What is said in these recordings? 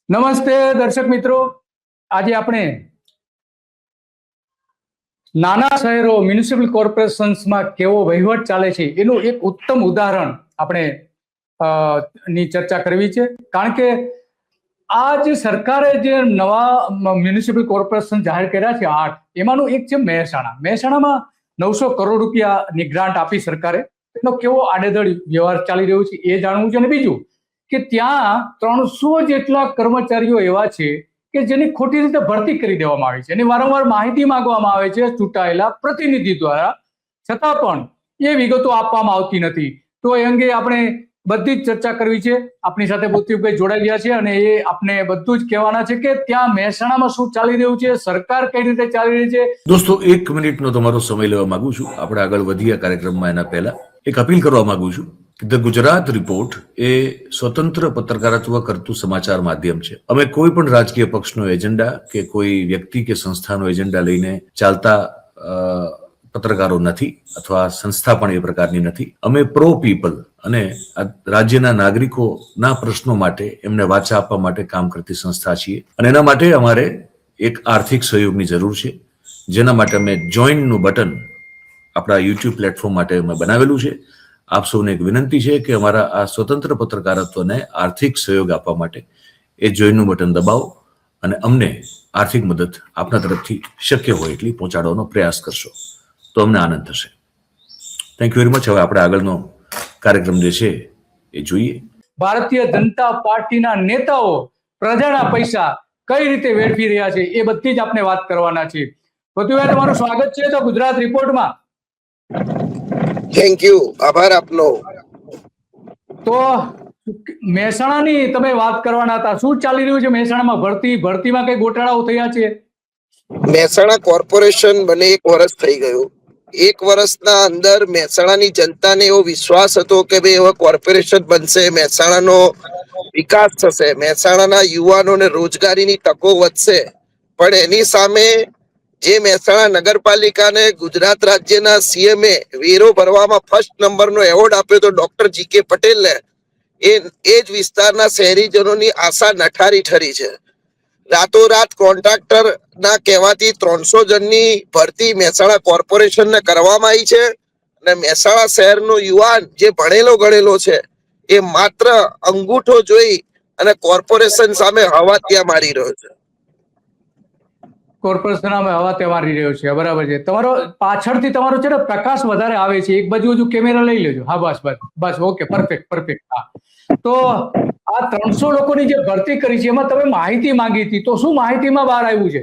નમસ્તે દર્શક મિત્રો, આજે આપણે નાના શહેરો મ્યુનિસિપલ કોર્પોરેશન્સમાં કેવો વહીવટ ચાલે છે એનું એક ઉત્તમ ઉદાહરણ આપણે ની ચર્ચા કરવી છે. કારણ કે આ જે સરકારે જે નવા મ્યુનિસિપલ કોર્પોરેશન જાહેર કર્યા છે 8, એમાંનું એક છે મહેસાણામાં 900 કરોડ રૂપિયાની ગ્રાન્ટ આપી સરકારે. એનો કેવો આડેધડ વ્યવહાર ચાલી રહ્યો છે એ જાણવું છે. અને બીજું કે ત્યાં 300 જેટલા કર્મચારીઓ એવા છે કે જેની ખોટી રીતે ભરતી કરી દેવામાં આવી છે. એની વારંવાર માહિતી માંગવામાં આવે છે ચૂંટાયેલા પ્રતિનિધિ દ્વારા, છતાં પણ એ વિગતો આપવામાં આવતી નથી. તો એ અંગે આપણે બધી જ ચર્ચા કરવી છે. આપણી સાથે પૃથ્વીભાઈ જોડાઈ ગયા છે અને એ આપણે બધું જ કહેવાના છે કે ત્યાં મહેસાણામાં શું ચાલી રહ્યું છે, સરકાર કઈ રીતે ચાલી રહી છે. દોસ્તો, 1 મિનિટનો તમારો સમય લેવા માંગુ છું. આપણે આગળ વધીએ કાર્યક્રમમાં એના પહેલા એક અપીલ કરવા માંગુ છું. ધ ગુજરાત રિપોર્ટ એ સ્વતંત્ર પત્રકારત્વ કરતું સમાચાર માધ્યમ છે. અમે કોઈ પણ રાજકીય પક્ષનો એજન્ડા કે કોઈ વ્યક્તિ કે સંસ્થાનો એજન્ડા લઈને ચાલતા પત્રકારો નથી, અથવા સંસ્થા પણ એ પ્રકારની નથી. અમે પ્રો પીપલ અને રાજ્યના નાગરિકોના પ્રશ્નો માટે એમને વાચા આપવા માટે કામ કરતી સંસ્થા છીએ. અને એના માટે અમારે એક આર્થિક સહયોગની જરૂર છે, જેના માટે અમે જોઈનનું બટન આપણા યુટ્યુબ પ્લેટફોર્મ માટે અમે બનાવેલું છે. આપ સૌને એક વિનંતી છે કે અમારા આ સ્વતંત્ર પત્રકારત્વને આર્થિક સહયોગ આપવા માટે એ જોઈનનું બટન દબાવો અને અમને આર્થિક મદદ આપના તરફથી શક્ય હોય એટલી પહોંચાડવાનો પ્રયાસ કરશો તો અમને આનંદ થશે. Thank you very much. હવે આપણે આગળનો કાર્યક્રમ જે છે એ જોઈએ. ભારતીય જનતા પાર્ટીના નેતાઓ પ્રજાના પૈસા કઈ રીતે વેડફી રહ્યા છે એ બધી જ આપણે વાત કરવાના છે. પૃથ્વીભાઈ, તમારું સ્વાગત છે તો ગુજરાત રિપોર્ટમાં. થેન્ક યુ, આભાર આપનો. તો મહેસાણાની તમે વાત કરવાના હતા. શું ચાલી રહ્યું છે મહેસાણામાં? ભરતીમાં કઈ ગોટાળાઓ થયા છે? મહેસાણા કોર્પોરેશન બને 1 વર્ષ થઈ ગયું. 1 વર્ષના અંદર મહેસાણાની જનતાને એવો વિશ્વાસ હતો કે ભાઈ હવે કોર્પોરેશન બનશે, મહેસાણાનો વિકાસ થશે, મહેસાણાના યુવાનોને રોજગારીની તકો વધશે. પણ એની સામે જે મહેસાણા નગરપાલિકાને ગુજરાત રાજ્યના સીએમએ વેરો ભરવામાં ફર્સ્ટ નંબરનો એવોર્ડ આપ્યો તો ડોક્ટર જીકે પટેલને, એ જ વિસ્તારના શહેરીજનોની આશા નઠારી ઠરી છે. રાતોરાત કોન્ટ્રાક્ટર ના કહેવાથી 300 જણની ભરતી મહેસાણા કોર્પોરેશનને કરવામાં આવી છે. અને મહેસાણા શહેરનો યુવાન જે ભણેલો ગણેલો છે એ માત્ર અંગૂઠો જોઈ અને કોર્પોરેશન સામે હવા ત્યાં મારી રહ્યો છે. કોર્પોરેશન હવા તે મારી રહ્યો છે, બરાબર છે. તમારો પાછળથી તમારો છે ને પ્રકાશ વધારે આવે છે. એક બાજુ કેમેરા લઈ લેજો. હા, બસ ઓકે, પરફેક્ટ. હા, તો આ 300 લોકોની જે ભરતી કરી છે એમાં તમે માહિતી માંગી હતી, તો શું માહિતીમાં બહાર આવ્યું છે?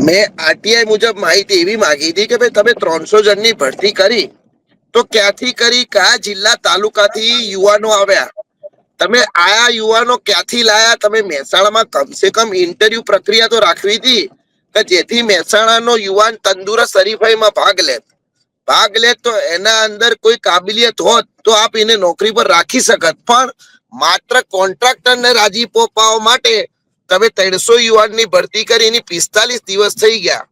મેં આરટીઆઈ મુજબ માહિતી એવી માંગી હતી કે ભાઈ તમે 300 જણની ભરતી કરી તો ક્યાંથી કરી, કયા જિલ્લા તાલુકાથી યુવાનો આવ્યા, તમે આયા યુવાનો ક્યાંથી લાયા, તમે મહેસાણામાં કમસે કમ ઇન્ટરવ્યુ પ્રક્રિયા તો રાખવી હતી કે જેથી મહેસાણાનો યુવાન તંદુરસ્ત હરીફાઈમાં ભાગ લે તો એના અંદર કોઈ કાબિલિયત હોત તો આપ એને નોકરી પર રાખી શકત. પણ માત્ર કોન્ટ્રાક્ટરને રાજીપો પાવવા માટે તમે 300 યુવાનની ભરતી કરી, એની 45 દિવસ થઈ ગયા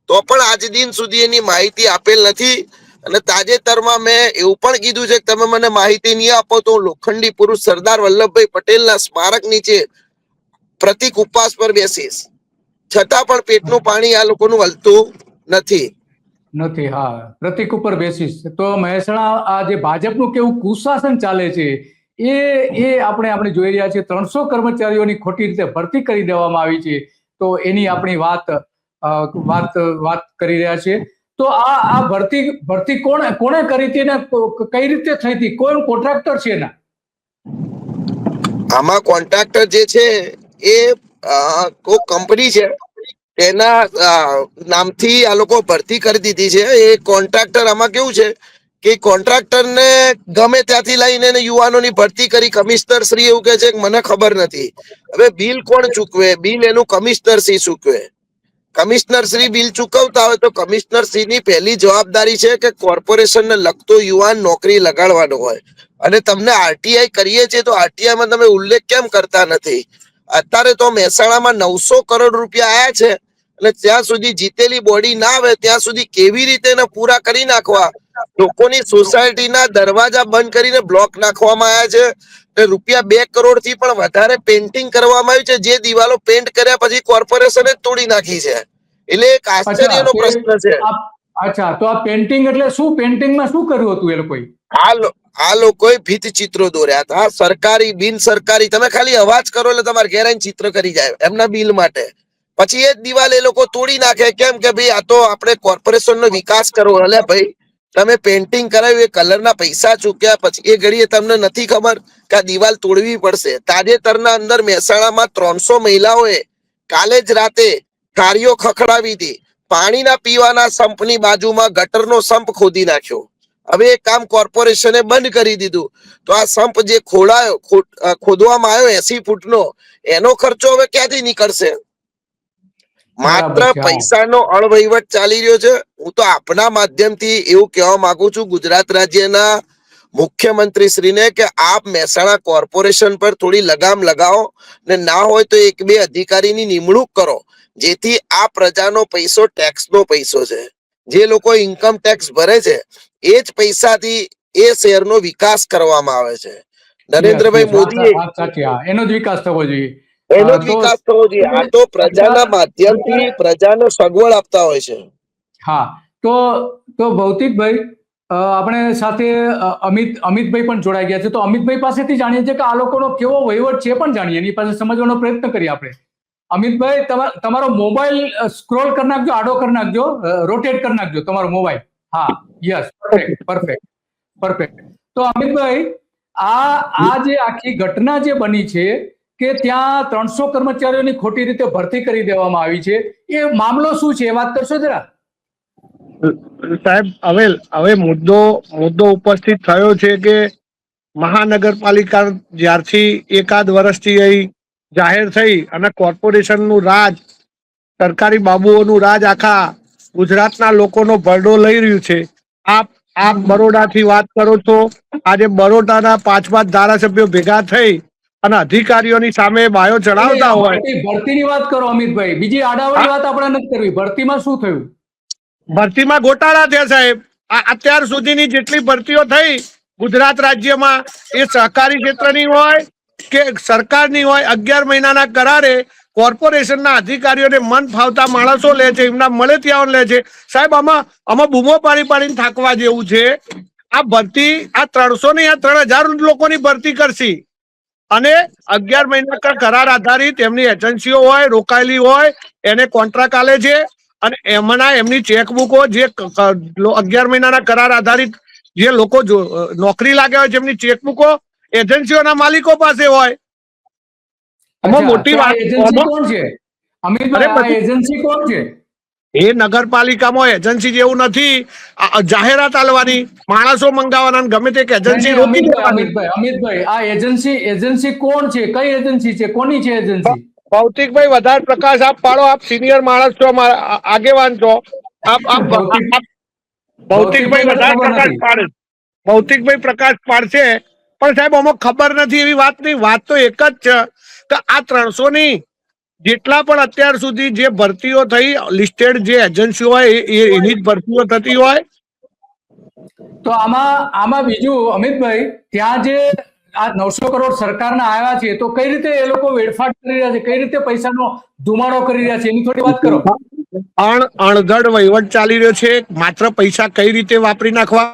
તો પણ આજ દિન સુધી એની માહિતી આપેલ નથી. અને તાજેતરમાં મેં એવું પણ કીધું છે કે તમે મને માહિતી નહીં આપો તો હું લોખંડી પુરુષ સરદાર વલ્લભભાઈ પટેલના સ્મારક નીચે પ્રતિક ઉપવાસ પર બેસીશ. છતાં પણ પેટનું પાણી આ લોકોનું હલતું નથી. હા, પ્રતિક ઉપર બેસીશ. તો મહેસાણા આ જે ભાજપનું કેવું કુશાસન ચાલે છે એ આપણે જોઈ રહ્યા છીએ. 300 કર્મચારીઓની ખોટી રીતે ભરતી કરી દેવામાં આવી છે, તો એની આપણી વાત કરી રહ્યા છીએ. તો આ ભરતી કોણે કરી હતી ને કઈ રીતે થઈ હતી? કોણ કોન્ટ્રાક્ટર છે એના? આમાં કોન્ટ્રાક્ટર જે છે એ કોઈ કંપની છે, એના નામથી આ લોકો ભરતી કરી દીધી છે. એ કોન્ટ્રાક્ટર આમાં કેવું છે કે કોન્ટ્રાક્ટરને ગમે ત્યાંથી લઈને યુવાનોની ભરતી કરી. કમિશનર શ્રી એવું કે છે કે મને ખબર નથી. હવે બિલ કોણ ચૂકવે? બિલ એનું કમિશનર શ્રી ચૂકવે. કમિશનર શ્રી બિલ ચૂકવતા હોય તો કમિશનર શ્રી ની પહેલી જવાબદારી છે કે કોર્પોરેશનને લગતો યુવાન નોકરી લગાડવાનો હોય. અને તમને આરટીઆઈ કરીએ છીએ તો આરટીઆઈમાં તમે ઉલ્લેખ કેમ કરતા નથી? અત્યારે તો મહેસાણામાં 900 કરોડ રૂપિયા આયા છે અને ત્યાં સુધી જીતેલી બોડી ના આવે ત્યાં સુધી કેવી રીતે એને પૂરા કરી નાખવા? લોકોની સોસાયટીના દરવાજા બંધ કરીને બ્લોક નાખવામાં આવ્યા છે. ₹2 થી પણ વધારે પેન્ટિંગ કરવામાં આવ્યું છે, જે દિવાલો પેન્ટ કર્યા પછી કોર્પોરેશને તોડી નાખી છે. એટલે એક અચ્છા આશ્ચર્યનો પ્રશ્ન છે. અચ્છા, તો આ પેન્ટિંગ એટલે શું? પેન્ટિંગમાં શું કર્યું હતું એ લોકોએ? આ લોકોએ ભીત ચિત્રો દોર્યા હતા, સરકારી બિન સરકારી. તમે ખાલી અવાજ કરો એટલે તમારે ઘેર આવીને ચિત્ર કરી જાય એમના બિલ માટે. પછી એ જ દિવાલ એ લોકો તોડી નાખે. કેમ કે ભાઈ આ તો આપણે કોર્પોરેશનનો વિકાસ કરવો. એટલે ભાઈ તમે પેન્ટિંગ કરાવ્યું, એ કલરના પૈસા ચૂક્યા, પછી એ ઘડીએ તમને નથી ખબર કે આ દિવાલ તોડવી પડશે. તાજેતરના અંદર મહેસાણામાં 300 મહિલાઓએ કાલે જ રાતે કાર્યો ખખડાવી હતી. પાણીના પીવાના સંપની બાજુમાં ગટરનો સંપ ખોદી નાખ્યો. હવે એ કામ કોર્પોરેશને બંધ કરી દીધું. તો આ સંપ જે ખોદવામાં આવ્યો 80 ફૂટનો, એનો ખર્ચો હવે ક્યાંથી નીકળશે? માત્ર પૈસાનો અણવહીવટ ચાલી રહ્યો છે. હું તો આપના માધ્યમથી એવું કહેવા માંગુ છું ગુજરાત રાજ્યના મુખ્યમંત્રી શ્રીને કે આપ મહેસાણા કોર્પોરેશન પર થોડી લગામ લગાવો, ને ના હોય તો 1-2 અધિકારીની નિમણૂક કરો, જેથી આ પ્રજાનો પૈસો ટેક્સનો પૈસો છે. જે લોકો ઇન્કમ ટેક્સ ભરે છે એ જ પૈસાથી એ શહેરનો વિકાસ કરવામાં આવે છે. નરેન્દ્રભાઈ મોદીએ એનો જ વિકાસ થવો જોઈએ. એનો જ વિકાસ થવો જોઈએ. આ તો પ્રજાના માધ્યમથી પ્રજાને સગવડ આપતા હોય છે. હા, તો ભૌતિકભાઈ, આપણે સાથે અમિતભાઈ પણ જોડાઈ ગયા છે. તો અમિતભાઈ પાસેથી જાણીએ છીએ કે આ લોકોનો કેવો વહીવટ છે પણ જાણીએ, એની પાસે સમજવાનો પ્રયત્ન કરીએ આપણે. અમિતભાઈ, તમારો મોબાઈલ સ્ક્રોલ કરી નાખજો, આડો કરી નાખજો, રોટેટ કરી નાખજો તમારો મોબાઈલ. હા, યસ, પરફેક્ટ. તો અમિતભાઈ, આ જે આખી ઘટના જે બની છે કે ત્યાં 300 કર્મચારીઓની ખોટી રીતે ભરતી કરી દેવામાં આવી છે, એ મામલો શું છે એ વાત કરશો જરા? સાહેબ, હવે મુદ્દો ઉપસ્થિત થયો છે કે મહાનગરપાલિકા જ્યારથી એકાદ વર્ષથી અહીં જાહેર થઈ અને કોર્પોરેશનનું રાજ, સરકારી બાબુઓનું રાજ આખા ગુજરાતના લોકોનો ભરડો લઈ રહ્યું છે. આપ બરોડાથી વાત કરો છો. આજે બરોડાના 5 ધારાસભ્યો ભેગા થઈ અને અધિકારીઓની સામે બાયો ચડાવતા હોય. ભરતીની વાત કરો અમિતભાઈ, બીજી આડાવડી વાત આપણે નથી કરવી. ભરતીમાં શું થયું? ભરતીમાં ગોટાળા થયા સાહેબ. અત્યાર સુધીની જેટલી ભરતીઓ થઈ ગુજરાત રાજ્યમાં, એ સહકારી ક્ષેત્રની હોય કે સરકારની હોય, 11 મહિનાના કરારે કોર્પોરેશનના અધિકારીઓને મન ફાવતા માણસો લે છે, એમના મળે ત્યાં લે છે. સાહેબ, આમાં બૂમો પાડીને થાકવા જેવું છે. આ ભરતી આ 300 ની, આ 3000 લોકોની ભરતી કરશે અને 11 મહિના કરાર આધારિત એમની એજન્સીઓ હોય, રોકાયેલી હોય, એને કોન્ટ્રાક્ટ આલે છે અને એમની ચેકબુકો જે 11 મહિનાના કરાર આધારિત જે લોકો નોકરી લાગ્યા હોય છે, એમની ચેકબુકો એજન્સીઓના માલિકો પાસે હોય. મોટી વાત કોણ છે અમિતભાઈ? એજન્સી કોણ છે? એ નગરપાલિકામાં એજન્સી જેવું નથી. જાહેરાત આલવાની, માણસો મંગાવવાના, ગમે તે એજન્સી રોકી દેવાની. અમિતભાઈ, આ એજન્સી કોણ છે? કઈ એજન્સી છે? કોની છે એજન્સી? ભૌતિકભાઈ, વધારે પ્રકાશ આપ પાડો. આપ સિનિયર માણસ છો, આગેવાન છો. ભૌતિકભાઈ વધારે પ્રકાશ પાડે. ભૌતિકભાઈ પ્રકાશ પાડશે, પણ સાહેબ આમાં ખબર નથી એવી વાત નહીં. વાત તો એક જ છે કે આ 300 ની જેટલા પણ અત્યાર સુધી જે ભરતીઓ થઈ, લિસ્ટેડ જે એજન્સીઓ હોય એની જ ભરતીઓ થતી હોય. તો આમાં બીજું અમિતભાઈ, ત્યાં જે આ 900 કરોડ સરકારના આવ્યા છે, તો કઈ રીતે એ લોકો વેડફાટ કરી રહ્યા છે, કઈ રીતે પૈસાનો ધુમાડો કરી રહ્યા છે, એની થોડી વાત કરો. અણઘડ વહીવટ ચાલી રહ્યો છે. માત્ર પૈસા કઈ રીતે વાપરી નાખવા.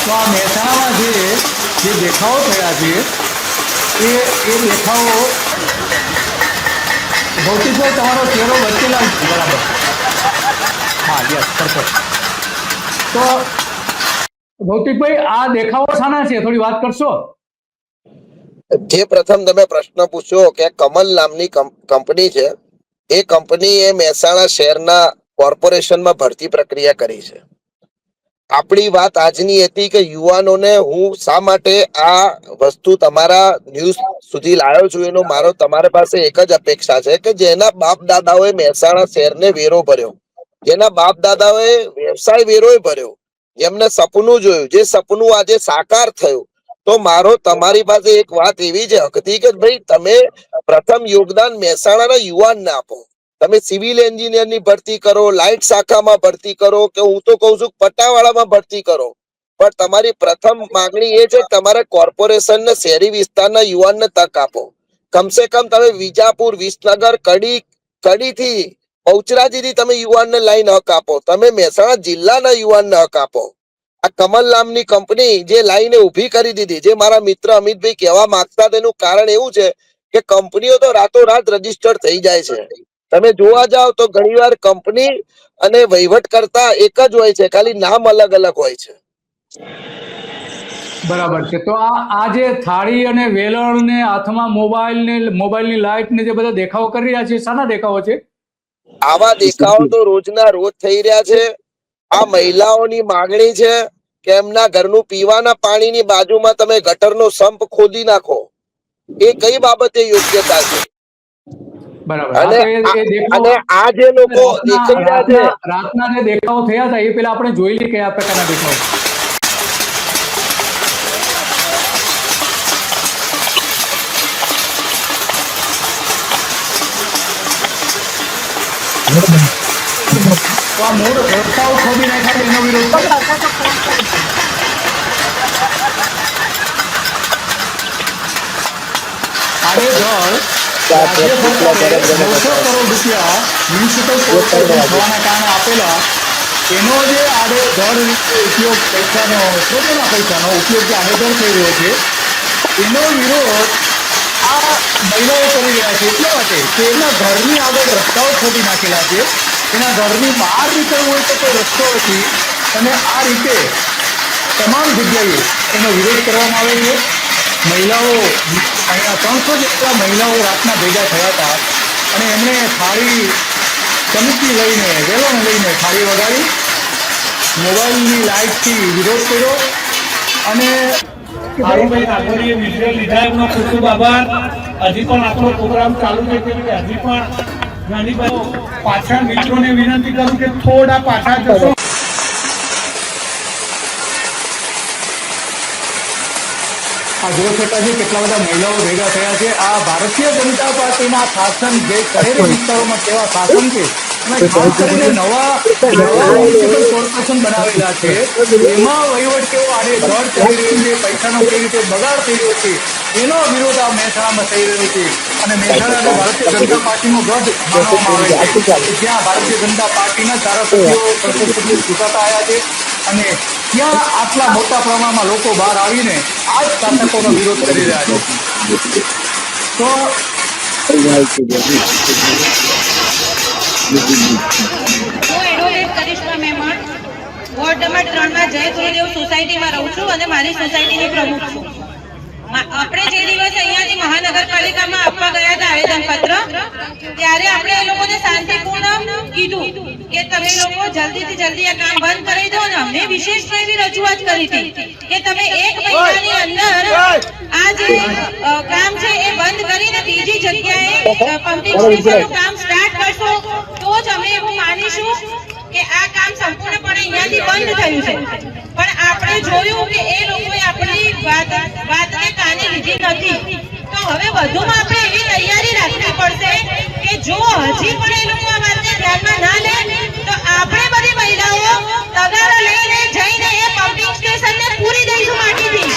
તો આ મહેસાણામાં જે દેખાવો થયા છે, એ દેખાવો, ભૌતિકભાઈ તમારો ચહેરો વચ્ચેલા બરાબર. હા, યસ, પરફેક્ટ. તો ભૌતિકભાઈ, આ દેખાવો શાના છે, થોડી વાત કરશો? જે પ્રથમ તમે પ્રશ્ન પૂછ્યો કે કમલ નામની કંપની છે, એ કંપની એ મહેસાણા શહેરના કોર્પોરેશનમાં ભરતી પ્રક્રિયા કરી છે. આપણી વાત આજની હતી કે યુવાનોને હું શા માટે આ વસ્તુ તમારા ન્યૂઝ સુધી લાવ્યો છું, એનો મારો તમારા પાસે એક જ અપેક્ષા છે કે જેના બાપ દાદાઓએ મહેસાણા શહેરને વેરો ભર્યો, જેના બાપ દાદાઓએ વ્યવસાય વેરો ભર્યો, જેમને સપનું જોયું, જે સપનું આજે સાકાર થયું, તો મારો તમારી પાસે એક વાત એવી છે હકતી કે ભાઈ તમે પ્રથમ યોગદાન મહેસાણાના યુવાનને આપો. તમે સિવિલ એન્જિનિયરની ભરતી કરો, લાઇટ શાખામાં ભરતી કરો, કે હું તો કઉ છું પટ્ટાવાળામાં ભરતી કરો, પણ તમારી પ્રથમ માંગણી એ છે કે તમારે કોર્પોરેશન ને શહેરી વિસ્તારના યુવાનને તક આપો. કમસે કમ તમે વિજાપુર, વિસનગર, કડીથી બહુચરાજીથી તમે યુવાનને લાઈન હક આપો. તમે મહેસાણા જિલ્લાના યુવાનને હક આપો. આ કમલ નામની કંપની જે લાઈને ઉભી કરી દીધી, જે મારા મિત્ર અમિતભાઈ કહેવા માંગતા, તેનું કારણ એવું છે કે કંપનીઓ તો રાતોરાત રજીસ્ટર્ડ થઈ જાય છે. તમે જોવા જાઓ તો ઘણીવાર કંપની અને વહીવટ કરતા એક જ હોય છે, ખાલી નામ અલગ અલગ હોય છે. બરાબર છે. તો આ જે થાળી અને વેલણ ને હાથમાં મોબાઈલની લાઇટ ને જે બધા દેખાવો કરી રહ્યા છે, શાના દેખાવો છે? આવા દેખાવો તો રોજના રોજ થઈ રહ્યા છે. આ મહિલાઓની માંગણી છે કે એમના ઘરનું પીવાના પાણીની બાજુમાં તમે ગટરનો સંપ ખોદી નાખો. એ કઈ બાબતે યોગ્યતા છે? બરાબર. અને આ જે લોકો દેખાઈ રહ્યા છે, રાતના જે દેખાવો થયા હતા એ પેલા આપણે જોઈ લઈએ કયા પ્રકારના દેખાવો. તો આ મૂળ રસ્તાઓ ખોદી નાખ્યા એનો વિરોધ છે. આડેધડ રાજ્ય સરકારે 900 કરોડ રૂપિયા મ્યુનિસિપલ કોર્પોરેશન થવાના કારણે આપેલા, એનો જે આડેધડ રીતે ઉપયોગ સ્ત્રોતોના પૈસાનો ઉપયોગ જે આડેધડ થઈ રહ્યો છે, એનો વિરોધ આ મહિલાઓ કરી રહ્યા છે. એટલા માટે કે એના ઘરની આગળ રસ્તાઓ ખોદી નાખેલા છે, એના ઘરની બહાર નીકળવું હોય તો કોઈ રસ્તો નથી, અને આ રીતે તમામ જગ્યાએ એનો વિરોધ કરવામાં આવે છે. મહિલાઓ અહીંયા 300 જેટલા મહિલાઓ રાતના ભેગા થયા હતા, અને એમણે થાળી, ચમચી લઈને, વેલણ લઈને થાળી વગાડી, મોબાઈલની લાઇટથી વિરોધ કર્યો. અને ભાઈ નાગોરીએ વિઝ્યુઅલ લીધા એમનો ખૂબ ખૂબ આભાર. હજી પણ આપણો પ્રોગ્રામ ચાલુ છે, કે હજી પણ ઘણી બધી પાછળ મિત્રોને વિનંતી કરું કે થોડા પાછા જશો. આ જોઈ શકાય છે કેટલા બધા મહિલાઓ ભેગા થયા છે. આ ભારતીય જનતા પાર્ટીના શાસન જે શહેરી વિસ્તારોમાં કેવા શાસન છે, અને ખાસ કરીને નવા મ્યુનિસિપલ કોર્પોરેશન બનાવેલા છે, એમાં વહીવટ કેવો આડેધડ ચાલી રહ્યું છે, પૈસાનો કેવી રીતે બગાડ થઈ રહ્યો છે, એનો વિરોધ આ મહેસાણામાં થઈ રહ્યો છે. અને મહેસાણાને ભારતીય જનતા પાર્ટીનો ગઢ માનવામાં આવે છે, જ્યાં ભારતીય જનતા પાર્ટીના ધારાસભ્યો, સંસદ સભ્યો ચૂંટાતા આવ્યા છે, અને ત્યાં આટલા મોટા પ્રમાણમાં લોકો બહાર આવીને આ જ શાસકોનો વિરોધ કરી રહ્યા છે. તો હું એડવોકેટ કરિશ્મા મહેમાન વોર્ડ નંબર 3 માં જય ગુરુદેવ સોસાયટીમાં રહું છું અને મારી સોસાયટીની પ્રમુખ છું. આપણે જે દિવસે અહીંયાથી મહાનગરપાલિકામાં આપવા ગયા હતા આવેદનપત્ર, ત્યારે આપણે એ લોકોને શાંતિપૂર્ણ કીધું કે તમે લોકો જલ્દીથી જલ્દી આ કામ બંધ કરી દો, અને અમને વિશેષ એવી રજૂઆત કરી હતી કે તમે 1 મહિનાની અંદર આ જે કામ છે એ બંધ કરીને બીજી જગ્યાએ પમ્પિંગ સ્ટેશનનું કામ સ્ટાર્ટ કરશો, તો જ અમે એવું માનીશું કે આ કામ સંપૂર્ણપણે અહીંયાથી બંધ થયું છે. પણ આપણે જોયું કે એ લોકોએ આપણી વાતને કાને લીધી નથી. તો હવે વધુમાં આપણે એવી તૈયારી રાખવી પડશે કે જો હજી પણ એ લોકો આ વાતને ધ્યાનમાં ના લે તો આપણે બધી મહિલાઓ તગારા લઈને જઈને એ પમ્પિંગ સ્ટેશનને પૂરી દઈશું માટીથી.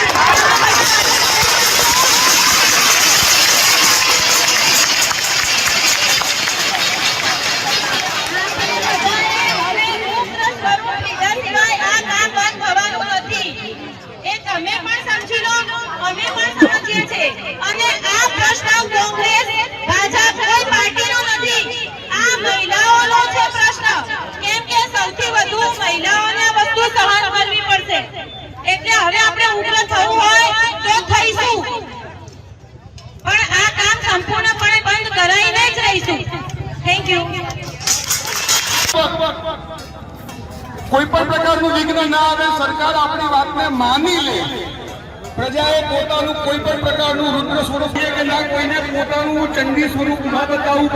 અને આ પ્રશ્ન કોંગ્રેસ, ભાજપ કોઈ પાર્ટીનો નથી, આ મહિલાઓનો છે પ્રશ્ન. કેમ કે સૌથી વધુ મહિલાઓને આ વસ્તુ સહન કરવી પડશે. એટલે હવે આપણે ઉગ્ર થવું હોય તો થઈશું, પણ આ કામ સંપૂર્ણપણે બંધ કરાઈને જ રહીશું. Thank you. કોઈ પણ પ્રકારનું વિઘ્ન ના આવે, સરકાર આપણી વાતને માની લે, પ્રજાએ પોતાનું કોઈ પણ પ્રકારનું રુદ્ર સ્વરૂપ કે ના કોઈને પોતાનું ચંડી સ્વરૂપ ના બતાવવું.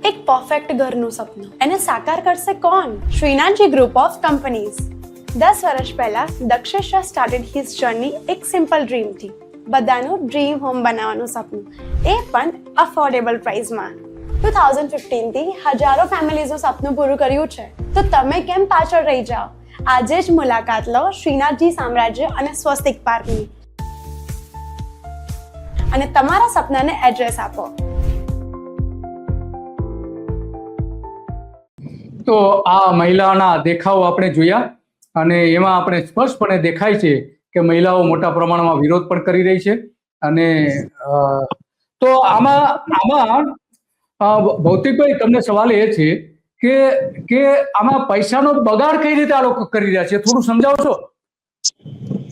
એક પરફેક્ટ ઘરનું સપનું એને સાકાર કરશે કોણ? Shrinathji group of companies. 10 વર્ષ પહેલા દક્ષેશ સ્ટાર્ટેડ હિઝ જર્ની એક સિમ્પલ ડ્રીમથી. બધાનું ડ્રીમ હોમ બનાવવાનું સપનું, એ પણ અફોર્ડેબલ પ્રાઇસમાં. 2015 થી હજારો ફેમિલીઝનું સપનું પૂરું કર્યું છે. તો તમે કેમ પાછળ રહી જાઓ? આજે જ મુલાકાત લો શ્રીનાથજી સામ્રાજ્ય અને સ્વસ્તિક પાર્કની અને તમારા સપનાને એડ્રેસ આપો. તો આ મહિલાઓના દેખાવ આપણે જોયા અને એમાં આપણે સ્પષ્ટપણે દેખાય છે કે મહિલાઓ મોટા પ્રમાણમાં વિરોધ પણ કરી રહી છે. અને તો આમાં ભૌતિકભાઈ તમને સવાલ એ છે કે આમાં પૈસાનો બગાડ કઈ રીતે આ લોકો કરી રહ્યા છે, થોડું સમજાવશો?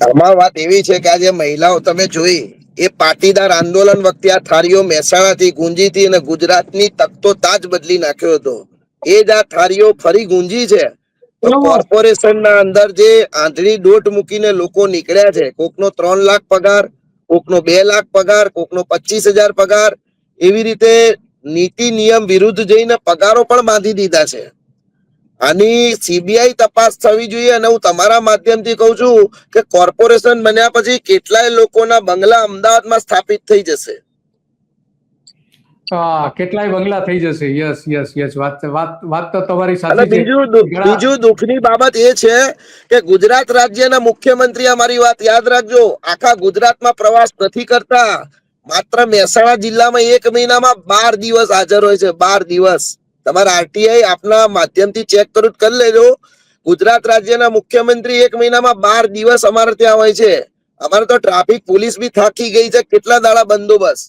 આમાં વાત એવી છે કે આજે મહિલાઓ તમે જોઈ એ પાટીદાર આંદોલન વખતે આ થાળીઓ મહેસાણાથી ગુંજી હતી અને ગુજરાતની તકતો તાજ બદલી નાખ્યો હતો. એ જ આ થાળીઓ ફરી ગુંજી છે. કોર્પોરેશન ના અંદર જે આંધળી દોટ મૂકીને લોકો નીકળ્યા છે, કોકનો 3 લાખ પગાર, કોકનો 2 લાખ પગાર, કોકનો 25,000 પગાર, એવી રીતે નીતિ નિયમ વિરુદ્ધ જઈને પગારો પણ બાંધી દીધા છે. આની સીબીઆઈ તપાસ થવી જોઈએ. અને હું તમારા માધ્યમથી કહું છું કે કોર્પોરેશન બન્યા પછી કેટલાય લોકોના બંગલા અમદાવાદમાં સ્થાપિત થઈ જશે. કેટલાય બંગલા થઈ જશે. યસ વાત તો તમારી અને સાચી છે. બીજું દુઃખની બાબત એ છે કે ગુજરાત રાજ્યના મુખ્યમંત્રી, અમારી વાત યાદ રાખજો, આખા ગુજરાતમાં પ્રવાસ નથી કરતા. માત્ર મહેસાણા જિલ્લામાં 1 મહિનામાં 12 દિવસ હાજર હોય છે. 12 દિવસ. તમારા આરટીઆઈ આપના માધ્યમથી ચેક કરી લેજો. ગુજરાત રાજ્યના મુખ્યમંત્રી 1 મહિનામાં 12 દિવસ અમારે ત્યાં હોય છે. અમારે તો ટ્રાફિક પોલીસ બી થાકી ગઈ છે. કેટલા દાડા બંદોબસ્ત.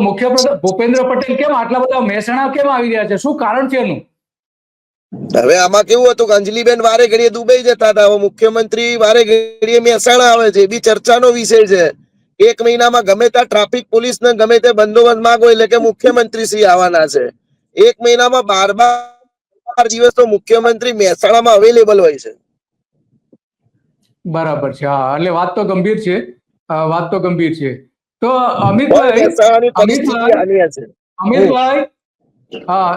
મુખ્યમંત્રી ભૂપેન્દ્ર પટેલ કેમ આટલા બધા મહેસાણા કેમ આવી રહ્યા છે? શું કારણ છે એનું? હવે આમાં કેવું હતું કે અંજલિબેન વારે ઘડીએ દુબઈ જતા હતા, હવે મુખ્યમંત્રી વારે ઘડીએ મહેસાણા આવે છે. એ બી ચર્ચાનો વિષય છે. 1 મહિનામાં ગમે ત્યાં ટ્રાફિક પોલીસ ને ગમે તે બંદોબસ્ત માંગો એટલે કે મુખ્યમંત્રી શ્રી આવવાના છે. 1 મહિનામાં 12 દિવસ તો મુખ્યમંત્રી મહેસાણામાં અવેલેબલ હોય છે. બરાબર છે. હા, એટલે વાત તો ગંભીર છે. તો મહેસાણાની પરિસ્થિતિ આની છે. અમિતભાઈ, હા,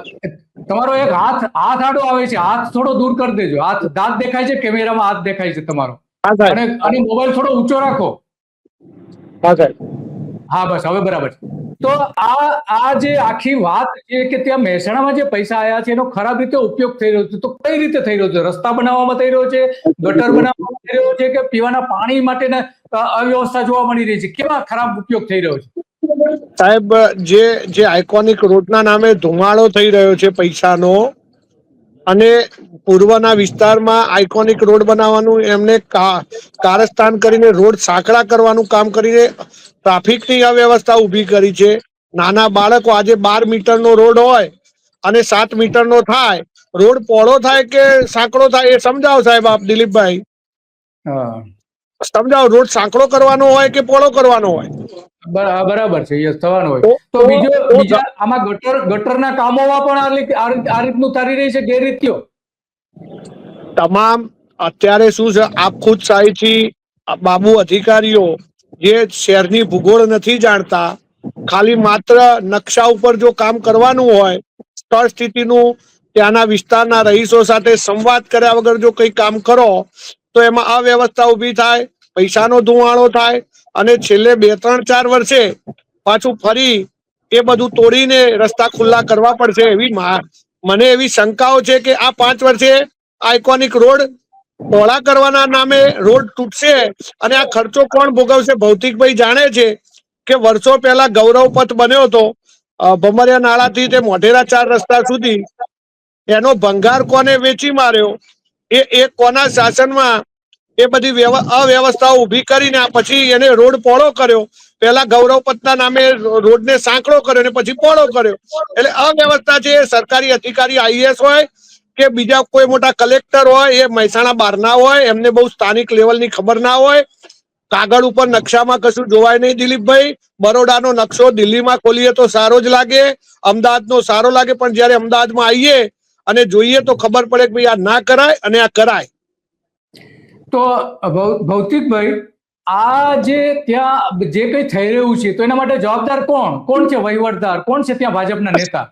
તમારો એક હાથ આડો આવે છે. હાથ થોડો દૂર કરી દેજો. હાથ દેખાય છે કેમેરામાં? હાથ દેખાય છે તમારો. અને મોબાઈલ થોડો ઊંચો રાખો. હા, બસ હવે બરાબર છે. તો આ જે આખી વાત છે કે ત્યાં મહેસાણામાં જે પૈસા આવ્યા છે એનો ખરાબ રીતે ઉપયોગ થઈ રહ્યો છે. તો કઈ રીતે થઈ રહ્યો છે? રસ્તા બનાવવામાં થઈ રહ્યો છે, ગટર બનાવવામાં થઈ રહ્યો છે, કે પીવાના પાણી માટેના અવ્યવસ્થા જોવા મળી રહી છે? કેવા ખરાબ ઉપયોગ થઈ રહ્યો છે? સાહેબ, જે આઇકોનિક રોડના નામે ધુમાડો થઈ રહ્યો છે પૈસાનો, અને પૂર્વના વિસ્તારમાં આઇકોનિક રોડ બનાવવાનું એમને કારસ્તાન કરીને રોડ સાંકડા કરવાનું કામ કરીને ટ્રાફિકની અવ્યવસ્થા ઊભી કરી છે. નાના બાળકો, આજે 12 મીટરનો રોડ હોય અને 7 મીટરનો થાય, રોડ પહોળો થાય કે સાંકડો થાય એ સમજાવો સાહેબ. આપ દિલીપભાઈ સમજાવો, રોડ સાંકડો કરવાનો હોય કે પહોળો કરવાનો હોય? બરાબર છે. યસ, થવાનું હોય. તો બીજા આમાં ગટરના કામોમાં પણ આ રીતનું ચાલી રહી છે ગેરરીતિઓ. તમામ અત્યારે શું છે, આપ ખુદ સાહીથી બાબુ અધિકારીઓ જે શહેરની ભૂગોળ નથી જાણતા, ખાલી માત્ર નકશા ઉપર જો કામ કરવાનું હોય, સ્થળ સ્થિતિનું ત્યાંના વિસ્તારના રહીશો સાથે સંવાદ કર્યા વગર જો કંઈ કામ કરો તો એમાં અવ્યવસ્થા ઊભી થાય, પૈસાનો ધુવાણો થાય, અને છેલ્લે 2, 3, 4 વર્ષે પાછું ફરી એ બધું તોડીને રસ્તા ખુલ્લા કરવા પડશે. મને એવી શંકાઓ છે કે આ 5 વર્ષે આઇકોનિક રોડ પહોળા કરવાના નામે રોડ તૂટશે. અને આ ખર્ચો કોણ ભોગવશે? ભૌતિકભાઈ જાણે છે કે વર્ષો પહેલા ગૌરવ પથ બન્યો હતો ભમરિયા નાળાથી તે મોઢેરા 4 રસ્તા સુધી, એનો ભંગાર કોને વેચી માર્યો? એ કોના શાસનમાં એ બધી અવ્યવસ્થાઓ ઊભી કરીને પછી એને રોડ પહોળો કર્યો? પહેલા ગૌરવ પથના નામે રોડને સાંકડો કર્યો ને પછી પહોળો કર્યો. એટલે અવ્યવસ્થા છે. સરકારી અધિકારી આઈએસ હોય કે બીજા કોઈ મોટા કલેક્ટર હોય, એ મહેસાણા બહારના હોય, એમને બહુ સ્થાનિક લેવલની ખબર ના હોય. કાગળ ઉપર નકશામાં કશું જોવાય નહીં દિલીપભાઈ. બરોડાનો નકશો દિલ્હીમાં ખોલીએ તો સારો જ લાગે, અમદાવાદનો સારો લાગે, પણ જયારે અમદાવાદમાં આવીએ અને જોઈએ તો ખબર પડે કે ભાઈ આ ના કરાય અને આ કરાય. તો ભૌતિકભાઈ, આ જે ત્યાં જે કંઈ થઈ રહ્યું છે તો એના માટે જવાબદાર કોણ છે? વહીવટદાર કોણ છે ત્યાં? ભાજપના નેતા?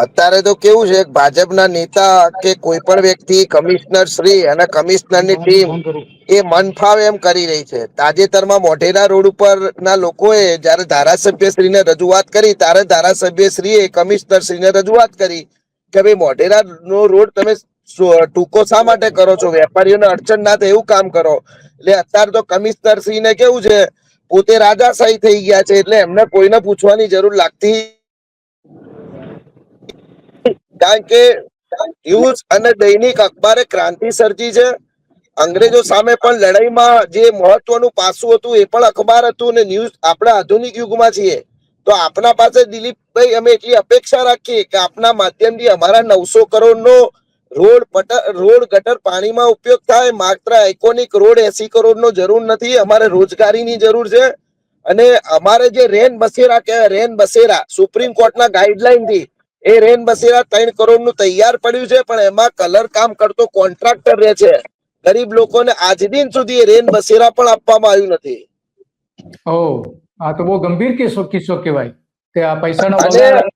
અત્યારે તો કેવું છે, ભાજપના નેતા કે કોઈ પણ વ્યક્તિ કમિશનર શ્રી અને કમિશનરની ટીમ એ મન ફાવે એમ કરી રહી છે. તાજેતરમાં મોઢેરા રોડ ઉપર ના લોકોએ જયારે ધારાસભ્યશ્રીને રજૂઆત કરી ત્યારે ધારાસભ્યશ્રીએ કમિશનરશ્રીને રજૂઆત કરી કે ભાઈ મોઢેરા નો રોડ તમે ટૂંકો શા માટે કરો છો? વેપારીઓને અડચણ ના થાય એવું કામ કરો. એટલે અત્યારે તો કમિશનરશ્રીને કેવું છે, પોતે રાજાશાહી થઈ ગયા છે, એટલે એમને કોઈને પૂછવાની જરૂર લાગતી, કારણ કે ન્યૂઝ અને દૈનિક અખબારે ક્રાંતિ સર્જી છે. અંગ્રેજો સામે પણ લડાઈમાં જે મહત્વનું પાસું હતું એ પણ અખબાર હતું, અને ન્યૂઝ આપણા આધુનિક યુગમાં છીએ તો આપના પાસે દિલીપભાઈ અમે એટલી અપેક્ષા રાખીએ કે આપના માધ્યમથી અમારા 900 કરોડનો રોડ ગટર પાણીમાં ઉપયોગ થાય. માત્ર આઇકોનિક રોડ 80 કરોડનો જરૂર નથી, અમારે રોજગારીની જરૂર છે. અને અમારે જે રેન બસેરા કહેવાય, રેન બસેરા સુપ્રીમ કોર્ટના ગાઈડલાઈન થી એ રેન બસેરા 3 કરોડનું તૈયાર પડ્યું છે, પણ એમાં કલર કામ કરતો કોન્ટ્રાક્ટર રહે છે. ગરીબ લોકોને આજ દિન સુધી એ રેન બસેરા પણ આપવામાં આવ્યું નથી. આ તો બહુ ગંભીર કિસ્સો કહેવાય કે આ પૈસાનો અને બગાડ.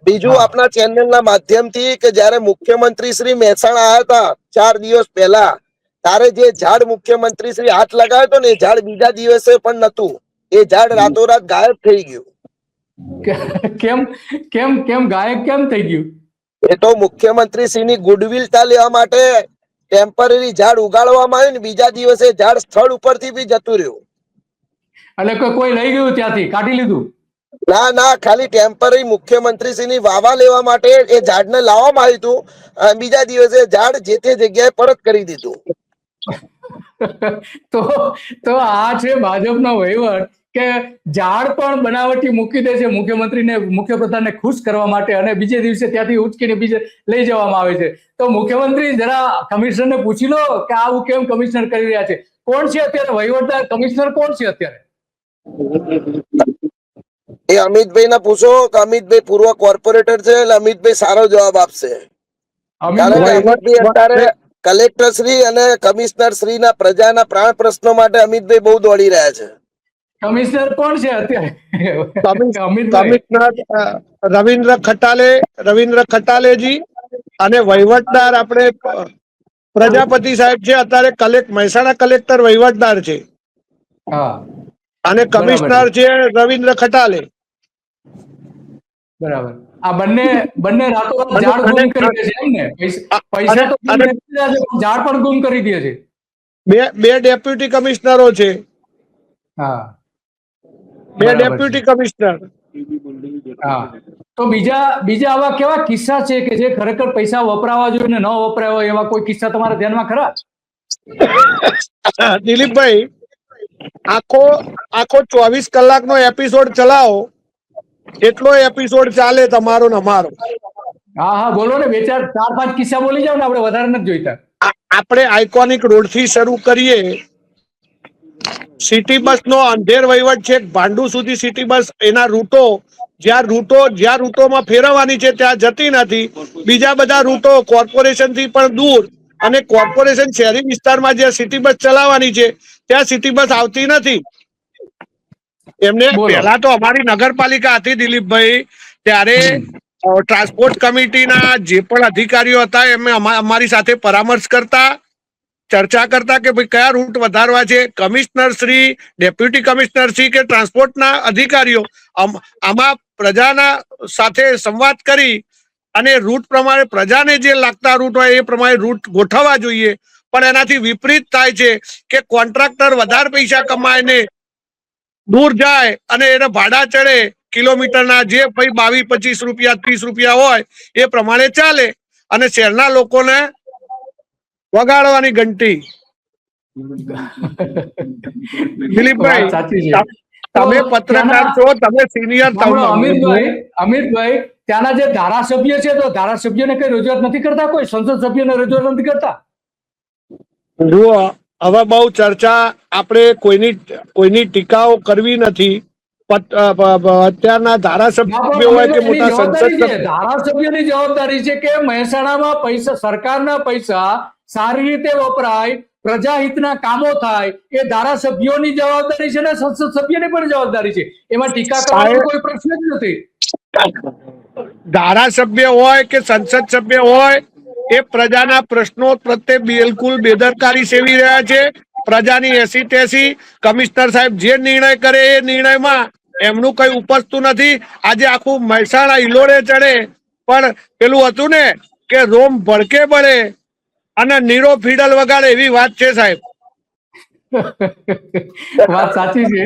બીજું આપના ચેનલના માધ્યમથી કે જયારે મુખ્યમંત્રી શ્રી મહેસાણા આવ્યા હતા 4 દિવસ પહેલા, ત્યારે જે ઝાડ મુખ્યમંત્રી શ્રી હાથ લગાવ્યો હતો ને એ ઝાડ બીજા દિવસે પણ નતું. એ ઝાડ રાતોરાત ગાયબ થઈ ગયું. કેમ ગાયબ કેમ થઈ ગયું? એ તો મુખ્યમંત્રી શ્રીની ગુડવિલતા લેવા માટે ટેમ્પરરી ઝાડ ઉગાડવામાં આવ્યું ને બીજા દિવસે ઝાડ સ્થળ ઉપરથી બી જતું રહ્યું. એટલે કોઈ લઈ ગયું, ત્યાંથી કાઢી લીધું? ના, ખાલી ટેમ્પરરી મુખ્યમંત્રી શ્રીની વાવા લેવા માટે એ ઝાડને લાવવામાં આવ્યું હતું. બીજા દિવસે ઝાડ જે તે જગ્યાએ પરત કરી દીધું. તો આ છે ભાજપનો વહીવટ કે ઝાડ પણ બનાવટી મૂકી દે છે મુખ્યમંત્રીને, મુખ્યપ્રધાનને ખુશ કરવા માટે, અને બીજે દિવસે ત્યાંથી ઉચકીને બીજે લઈ જવામાં આવે છે. તો મુખ્યમંત્રી જરા કમિશનરને પૂછી લો કે આવું કેમ કમિશનર કરી રહ્યા છે. કોણ છે અત્યારે વહીવટદાર? કમિશનર કોણ છે અત્યારે? એ અમિતભાઈ ને પૂછો કે અમિતભાઈ પૂર્વ કોર્પોરેટર છે, એટલે અમિતભાઈ સારો જવાબ આપશે. કારણ કે અમિતભાઈ અત્યારે કલેક્ટર શ્રી અને કમિશનર શ્રી ના પ્રજાના પ્રાણ પ્રશ્નો માટે અમિતભાઈ બહુ દોડી રહ્યા છે. કમિશનર કોણ છે અત્યારે? કમિશનર રવિન્દ્ર ખટાલેજી, અને વહીવટદાર આપણે પ્રજાપતિ સાહેબ છે. અત્યારે મહેસાણા કલેક્ટર વહીવટદાર છે, અને કમિશનર છે રવિન્દ્ર ખટાલે. બરાબર. આ બંને રાતોરાત ઝાડ ગુમ કરી દે છે એમ ને? પૈસા તો ઝાડ પણ ગુમ કરી દે છે. બે ડેપ્યુટી કમિશનરો છે. હા, બે ડેપ્યુટી કમિશનર. હા. તો બીજા આવા કેવા કિસ્સા છે કે જે ખરેખર પૈસા વપરાવા જોઈએ ને ન વપરાય હોય એવા કોઈ કિસ્સા તમારા ધ્યાનમાં ખરા? દિલીપભાઈ, આખો 24 કલાકનો એપિસોડ ચલાવો એટલો એપિસોડ ચાલે તમારો ને અમારો. હા, બોલો ને. 4-5 કિસ્સા બોલી જાવ ને, આપણે વધારે નથી જોઈતા. આપણે આઇકોનિક રોડ થી શરૂ કરીએ. સિટી બસ નો અંધેર વહીવટ છે, ભાંડુ સુધી સિટી બસ એના રૂટો જ્યાં રૂટોમાં ફેરવવાની છે ત્યાં જતી નથી. બીજા બધા રૂટો કોર્પોરેશન થી પણ દૂર, અને કોર્પોરેશન શહેરી વિસ્તારમાં જ્યાં સિટી બસ ચલાવવાની છે ત્યાં સિટી બસ આવતી નથી. એમને પહેલા તો અમારી નગરપાલિકા હતી દિલીપભાઈ, ત્યારે ટ્રાન્સપોર્ટ કમિટીના જે પણ અધિકારીઓ હતા એમને અમારી સાથે પરામર્શ કરતા, ચર્ચા કરતા કે ભાઈ કયા રૂટ વધારવા છે. Commissioner Shri, deputy commissioner Shri કે ટ્રાન્સપોર્ટના અધિકારીઓ આમાં પ્રજાના સાથે સંવાદ કરી અને રૂટ પ્રમાણે પ્રજાને જે લાગતા રૂટ હોય એ પ્રમાણે રૂટ ગોઠવવા જોઈએ. પણ એનાથી વિપરીત થાય છે કે કોન્ટ્રાક્ટર વધારે પૈસા કમાય ને દૂર જાય અને એને ભાડા ચડે કિલોમીટરના, જે ભાઈ 22-25 રૂપિયા 30 રૂપિયા હોય એ પ્રમાણે ચાલે, અને શહેરના લોકોને વગાડવાની ઘંટી. દિલીપભાઈ, તમે પત્રકાર છો, તમે સિનિયર. અમિતભાઈ, ત્યાંના જે ધારાસભ્ય છે તો ધારાસભ્યને કઈ રજૂઆત નથી કરતા? કોઈ સંસદ સભ્યને રજૂઆત નથી કરતા? જુઓ, હવે બહુ ચર્ચા, આપણે કોઈની ટીકાઓ કરવી નથી. અત્યારના ધારાસભ્યો હોય કે મોટા સંસદ, ધારાસભ્યની જવાબદારી છે કે મહેસાણામાં સરકારના પૈસા સારી રીતે વપરાય, પ્રજાહિતના કામો થાય એ ધારાસભ્યોની જવાબદારી છે ને સંસદ સભ્યની પણ જવાબદારી છે. એમાં ટીકા કરવાનો કોઈ પ્રશ્ન જ નથી. ધારાસભ્ય હોય કે સંસદ સભ્ય હોય, એ પ્રજાના પ્રશ્નો પ્રત્યે બિલકુલ બેદરકારી સેવી રહ્યા છે. પ્રજાની 80-83 કમિશનર સાહેબ જે નિર્ણય કરે એ નિર્ણયમાં એમનું કઈ ઉપજતું નથી. આજે આખું મહેસાણા હિલોડે ચડે, પણ પેલું હતું ને કે રોમ ભડકે બળે અને નીરો ફીડલ વગાડે એવી વાત છે સાહેબ. વાત સાચી છે.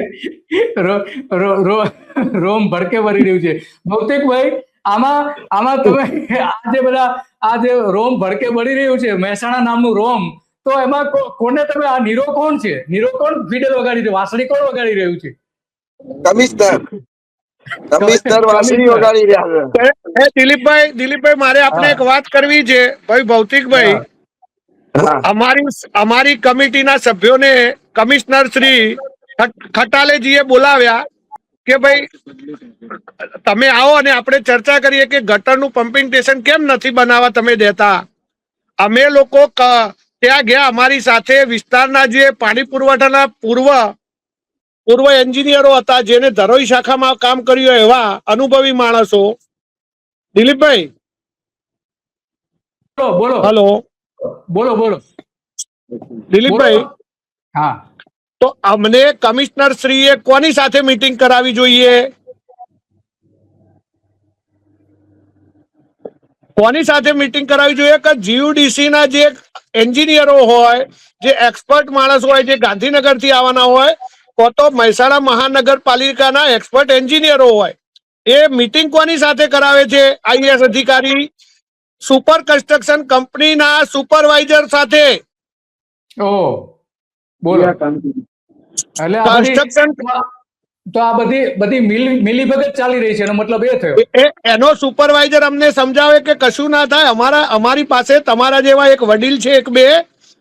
રોમ ભડકે વળી રહ્યું છે. ભૌતિકભાઈ, આમાં તમે આ જે રોમ ભડકે વળી રહ્યું છે, મહેસાણા નામનું રોમ, તો એમાં કોને તમે આ નીરો કોણ છે? નીરો કોણ ફીડલ વગાડી રહ્યું, વાંસળી કોણ વગાડી રહ્યું છે? કમિશનર વાસણી વગાડી રહ્યા છે. દિલીપભાઈ મારે આપણે એક વાત કરવી છે ભાઈ ભૌતિકભાઈ. અમારી કમિટીના સભ્યોને કમિશનર શ્રી ખટાલેજીએ બોલાવ્યા કે ભાઈ તમે આવો અને આપણે ચર્ચા કરીએ કે ગટરનું પમ્પિંગ સ્ટેશન કેમ નથી બનાવવા તમે દેતા. અમે લોકો ત્યાં ગયા, અમારી સાથે વિસ્તારના જે પાણી પુરવઠાના પૂર્વ એન્જિનિયરો હતા, જેને ધરોઈ શાખામાં કામ કર્યું એવા અનુભવી માણસો. દિલીપભાઈ, બોલો. હલો, બોલો. દિલીપભાઈ, હા, તો અમને કમિશનર શ્રીએ કોની સાથે મીટિંગ કરાવી જોઈએ? કોની સાથે મીટિંગ કરાવી જોઈએ કે જીયુડીસી ના જે એન્જિનિયરો હોય, જે એક્સપર્ટ માણસ હોય, જે ગાંધીનગર થી આવવાના હોય, તો મહેસાણા મહાનગરપાલિકાના એક્સપર્ટ એન્જિનિયરો હોય, એ મીટિંગ કોની સાથે કરાવે છે? આઈએએસ અધિકારી, સુપર કન્સ્ટ્રક્શન કંપનીના સુપરવાઇઝર સાથે. બોલો. એટલે તો આ બધી મિલીભગત ચાલી રહી છે, એનો મતલબ એ થયો. એનો સુપરવાઇઝર અમને સમજાવે કે કશું ના થાય. અમારી પાસે તમારા જેવા એક વડીલ છે, એક બે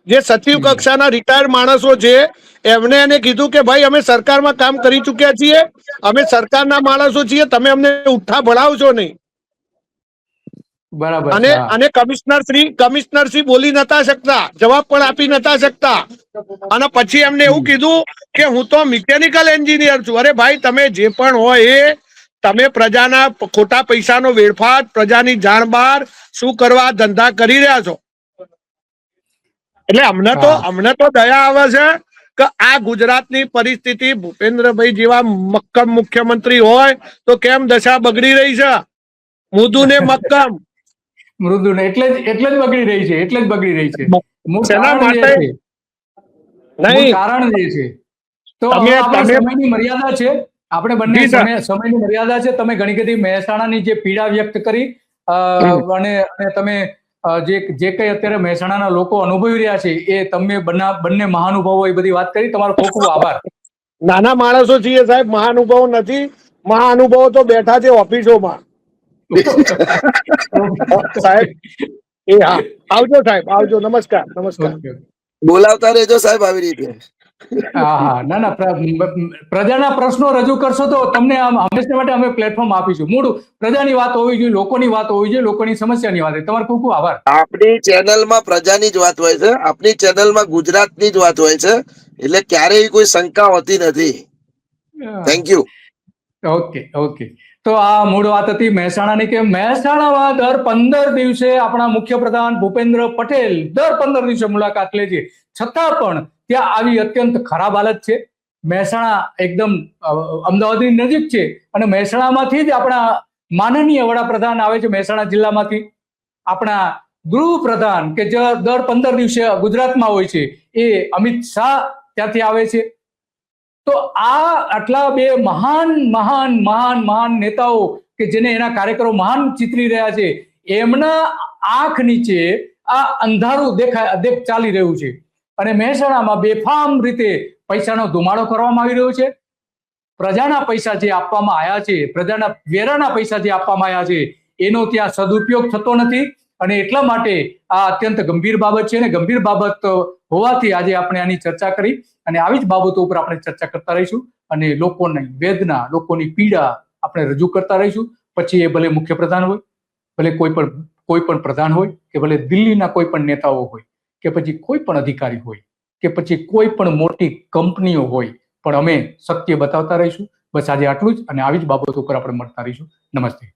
જે સચિવ કક્ષાના રિટાયર્ડ માણસો છે, એમને એને કીધું કે ભાઈ અમે સરકારમાં કામ કરી ચુક્યા છીએ, અમે સરકારના માણસો છીએ, તમે અમને ઉઠા ભણાવશો નહીં. બરાબર. અને કમિશનર શ્રી બોલી નતા શકતા, જવાબ પણ આપી નતા શકતા. અને પછી એમને એવું કીધું કે હું તો મિકેનિકલ એન્જિનિયર છું. અરે ભાઈ, તમે જે પણ હોય એ તમે પ્રજાના ખોટા પૈસાનો વેડફાટ, પ્રજાની જાણ બહાર શું કરવા ધંધા કરી રહ્યા છો. એટલે અમને તો દયા આવે છે કે આ ગુજરાતની પરિસ્થિતિ ભૂપેન્દ્રભાઈ જેવા મક્કમ મુખ્યમંત્રી હોય તો કેમ દશા બગડી રહી છે. મૃદુ ને મક્કમ. મૃદુ ને એટલે જ બગડી રહી છે. કારણ જે છે તો સમયની મર્યાદા છે. આપણે બંને સમયની મર્યાદા છે. તમે ઘણી બધી મહેસાણાની જે પીડા વ્યક્ત કરી અને તમે જે કઈ અત્યારે મહેસાણાના લોકો અનુભવી રહ્યા છે એ તમે બંને મહાનુભાવો એ બધી વાત કરી. તમારો ખૂબ ખૂબ આભાર. નાના માણસો છીએ સાહેબ, મહાનુભાવો નથી. મહાનુભાવો તો બેઠા છે ઓફિસોમાં. સાહેબ, આવજો સાહેબ, આવજો. નમસ્કાર. બોલાવતા રહેજો સાહેબ આવી રીતે. ના, પ્રજાના પ્રશ્નો રજૂ કરશો તો તમને હંમેશા માટે અમે પ્લેટફોર્મ આપીશું. મૂળ પ્રજાની વાત હોવી જોઈએ, લોકોની વાત હોવી જોઈએ, લોકોની સમસ્યાની વાત. તમારો ખૂબ ખૂબ આભાર. આપણી ચેનલમાં પ્રજાની જ વાત હોય છે, આપણી ચેનલમાં ગુજરાતની જ વાત હોય છે, એટલે ક્યારેય કોઈ શંકા હોતી નથી. Thank you. ઓકે. તો આ મૂળ વાત હતી મહેસાણાની, કે મહેસાણામાં દર 15 દિવસે આપણા મુખ્યપ્રધાન ભૂપેન્દ્ર પટેલ દર 15 દિવસે મુલાકાત લે છે, છતાં પણ ત્યાં આવી અત્યંત ખરાબ હાલત છે. મહેસાણા એકદમ અમદાવાદની નજીક છે અને મહેસાણામાંથી જ આપણા માનનીય વડાપ્રધાન આવે છે. મહેસાણા જિલ્લામાંથી આપણા ગૃહપ્રધાન કે જે દર 15 દિવસે ગુજરાતમાં હોય છે, એ અમિત શાહ ત્યાંથી આવે છે. તો આ આટલા બે મહાન નેતાઓ કે જેને એના કાર્યકરો મહાન ચિતરી રહ્યા છે, એમના આંખ નીચે આ અંધારું ચાલી રહ્યું છે અને મહેસાણામાં બેફામ રીતે પૈસાનો ધુમાડો કરવામાં આવી રહ્યો છે. પ્રજાના પૈસા જે આપવામાં આવ્યા છે, પ્રજાના વેરાના પૈસા જે આપવામાં આવ્યા છે, એનો ત્યાં સદુપયોગ થતો નથી અને એટલા માટે આ અત્યંત ગંભીર બાબત છે અને ગંભીર બાબત હોવાથી આજે આપણે આની ચર્ચા કરી અને આવી જ બાબતો ઉપર આપણે ચર્ચા કરતા રહીશું અને લોકોની વેદના, લોકોની પીડા આપણે રજૂ કરતા રહીશું. પછી એ ભલે મુખ્યપ્રધાન હોય, ભલે કોઈ પણ પ્રધાન હોય, કે ભલે દિલ્હીના કોઈ પણ નેતાઓ હોય, કે પછી કોઈ પણ અધિકારી હોય, કે પછી કોઈ પણ મોટી કંપનીઓ હોય, પણ અમે સત્ય બતાવતા રહીશું. બસ આજે આટલું જ, અને આવી જ બાબતો પર આપણે મળતા રહીશું. નમસ્તે.